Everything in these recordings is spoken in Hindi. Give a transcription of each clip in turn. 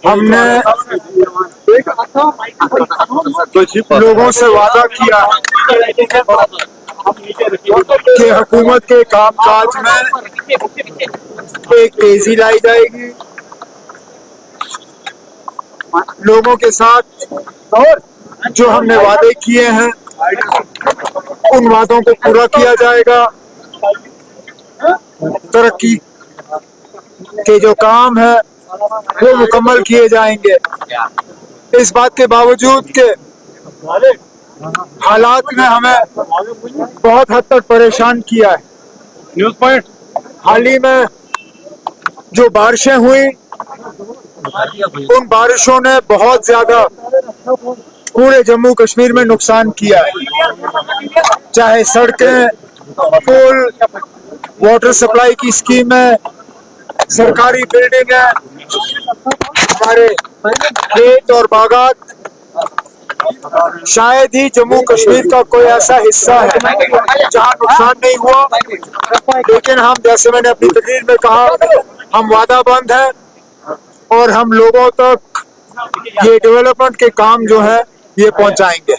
हमने लोगों से वादा किया कि हुकूमत के कामकाज में एक तेजी लाई जाएगी। लोगों के साथ जो हमने वादे किए हैं उन वादों को पूरा किया जाएगा। तरक्की के जो काम है वो मुकम्मल किए जाएंगे। इस बात के बावजूद के हालात ने हमें बहुत हद तक परेशान किया है। न्यूज़ पॉइंट हाल ही में जो बारिशें हुई उन बारिशों ने बहुत ज्यादा पूरे जम्मू कश्मीर में नुकसान किया है। चाहे सड़कें, पुल, वाटर सप्लाई की स्कीमें, सरकारी बिल्डिंगें, हमारे खेत और बागात, शायद ही जम्मू कश्मीर का कोई ऐसा हिस्सा है जहां नुकसान नहीं हुआ। लेकिन हम, जैसे मैंने अपनी तकरीर में कहा, हम वादाबंद हैं और हम लोगों तक ये डेवलपमेंट के काम जो है ये पहुंचाएंगे।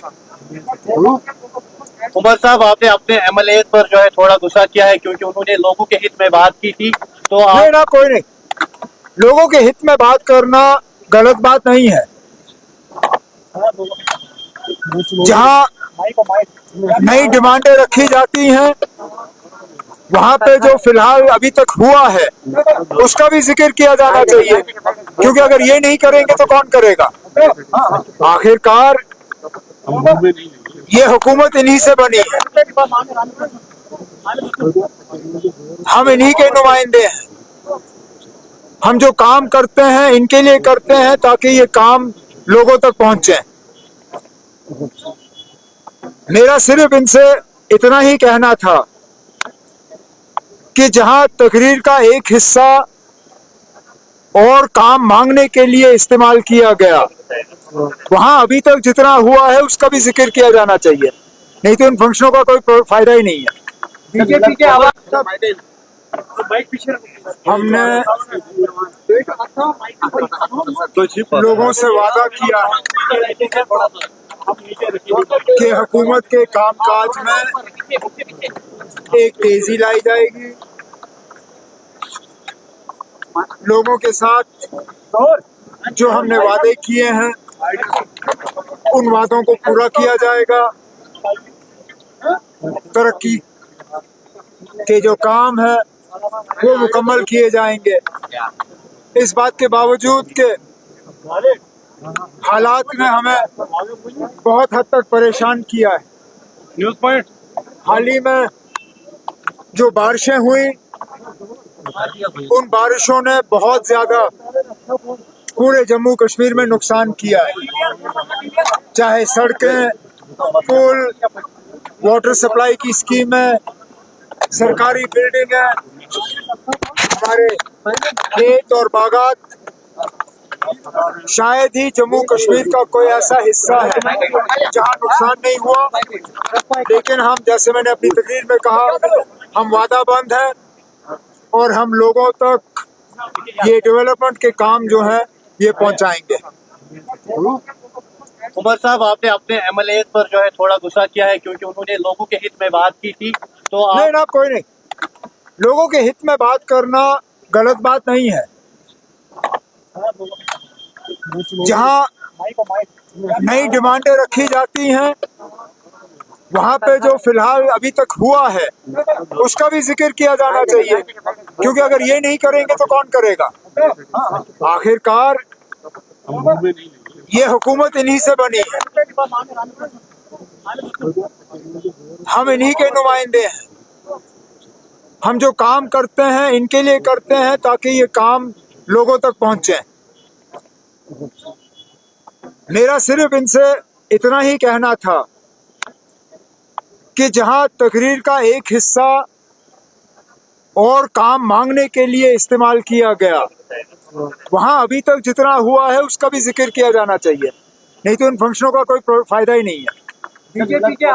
उमर साहब, आपने अपने एमएलए पर जो है थोड़ा गुस्सा किया है क्योंकि उन्होंने लोगों के हित में बात की थी, तो नहीं ना, कोई नहीं। लोगों के हित में बात करना गलत बात नहीं है। जहां नई डिमांडें रखी जाती हैं वहां पे जो फिलहाल अभी तक हुआ है उसका भी जिक्र किया जाना चाहिए, क्योंकि अगर ये नहीं करेंगे तो कौन करेगा। आखिरकार ये हुकूमत इन्हीं से बनी है, हम इन्हीं के नुमाइंदे हैं। हम जो काम करते हैं इनके लिए करते हैं ताकि ये काम लोगों तक पहुंचे। मेरा सिर्फ इनसे इतना ही कहना था कि जहां तकरीर का एक हिस्सा और काम मांगने के लिए इस्तेमाल किया गया, वहां अभी तक जितना हुआ है उसका भी जिक्र किया जाना चाहिए, नहीं तो इन फंक्शनों का कोई फायदा ही नहीं है। बीजेपी के हमने लोगों से वादा किया कि हुकूमत के कामकाज में एक तेजी लाई जाएगी। लोगों के साथ जो हमने वादे किए हैं उन वादों को पूरा किया जाएगा। तरक्की के जो काम है वो मुकम्मल किए जाएंगे। इस बात के बावजूद के हालात ने हमें बहुत हद तक परेशान किया है। न्यूज़ पॉइंट हाल ही में जो बारिशें हुई उन बारिशों ने बहुत ज्यादा पूरे जम्मू कश्मीर में नुकसान किया है। चाहे सड़कें, पुल, वाटर सप्लाई की स्कीमें, सरकारी बिल्डिंगें, हमारे खेत और बागात, शायद ही जम्मू कश्मीर का कोई ऐसा हिस्सा है जहां नुकसान नहीं हुआ। लेकिन हम, जैसे मैंने अपनी तकरीर में कहा, हम वादाबंद हैं और हम लोगों तक ये डेवलपमेंट के काम जो है ये पहुंचाएंगे। उमर साहब, आपने अपने एमएलए पर जो है थोड़ा गुस्सा किया है क्योंकि उन्होंने लोगों के हित में बात की थी, तो नहीं ना, कोई नहीं। लोगों के हित में बात करना गलत बात नहीं है। जहां नई डिमांडें रखी जाती हैं वहां पे जो फिलहाल अभी तक हुआ है उसका भी जिक्र किया जाना चाहिए, क्योंकि अगर ये नहीं करेंगे तो कौन करेगा। आखिरकार ये हुकूमत इन्हीं से बनी है, हम इन्हीं के नुमाइंदे हैं। हम जो काम करते हैं इनके लिए करते हैं ताकि ये काम लोगों तक पहुंचे। मेरा सिर्फ इनसे इतना ही कहना था कि जहां तकरीर का एक हिस्सा और काम मांगने के लिए इस्तेमाल किया गया, वहां अभी तक जितना हुआ है उसका भी जिक्र किया जाना चाहिए, नहीं तो इन फंक्शनों का कोई फायदा ही नहीं है। बीजेपी के